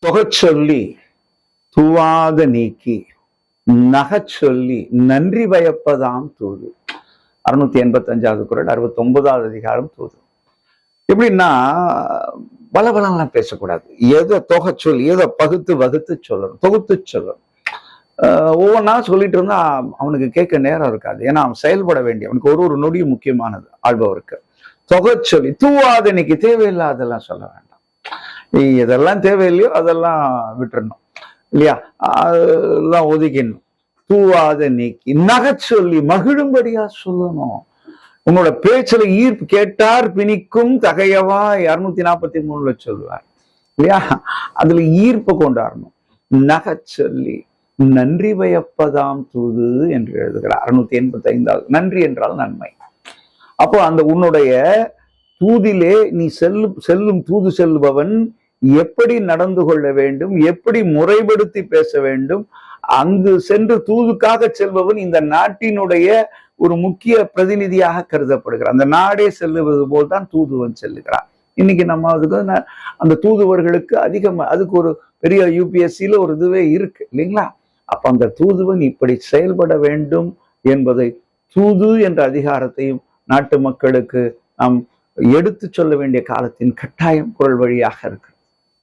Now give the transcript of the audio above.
தொகச்சொல்லி தூவாத நீக்கி நகச்சொல்லி நன்றி பயப்பதாம் தூது. 685வது குறள், 69வது அதிகாரம் தூது. எப்படின்னா பலபலம்லாம் பேசக்கூடாது. ஏதோ தொகை சொல்லி ஏதோ பகுத்து வகுத்து சொல்லணும், தொகுத்து சொல்லணும். ஒவ்வொன்றா சொல்லிட்டு இருந்தா அவனுக்கு கேட்க நேரம் இருக்காது. ஏன்னா அவன் செயல்பட வேண்டிய அவனுக்கு ஒரு நொடியும் முக்கியமானது ஆள்பவருக்கு. தொகை சொல்லி தூவாத இன்னைக்கு தேவையில்லாதெல்லாம் சொல்ல வேண்டாம். நீ எதெல்லாம் தேவையில்லையோ அதெல்லாம் விட்டுறணும் இல்லையா, அதெல்லாம் ஒதுக்கிடணும். தூவாத நீக்கி நகச்சொல்லி மகிழும்படியா சொல்லணும். உங்களோட பேச்சுல ஈர்ப்பு கேட்டார் பிணிக்கும் தகையவா 243 சொல்லுவார் இல்லையா, அதுல ஈர்ப்பு கொண்டாடணும். நகச்சொல்லி நன்றி பயப்பதாம் தூது என்று எழுதுகிறார் 685வது. நன்றி என்றால் நன்மை. அப்போ அந்த உன்னுடைய தூதிலே நீ செல்லும் தூது செல்பவன் எப்படி நடந்து கொள்ள வேண்டும், எப்படி முறைப்படுத்தி பேச வேண்டும், அங்கு சென்று தூதுக்காக செல்பவன் இந்த நாட்டினுடைய ஒரு முக்கிய பிரதிநிதியாக கருதப்படுகிறார். அந்த நாடே செல்லுவது போல் தான் தூதுவன் செல்லுகிறார். இன்னைக்கு நம்ம அதுக்கு அந்த தூதுவர்களுக்கு அதுக்கு ஒரு பெரிய UPSCல ஒரு இதுவே இருக்கு இல்லைங்களா. அப்ப அந்த தூதுவன் இப்படி செயல்பட வேண்டும் என்பதை தூது என்ற அதிகாரத்தையும் நாட்டு மக்களுக்கு நாம் எடுத்து சொல்ல வேண்டிய காலத்தின் கட்டாயம் குரல் வழியாக இருக்கு.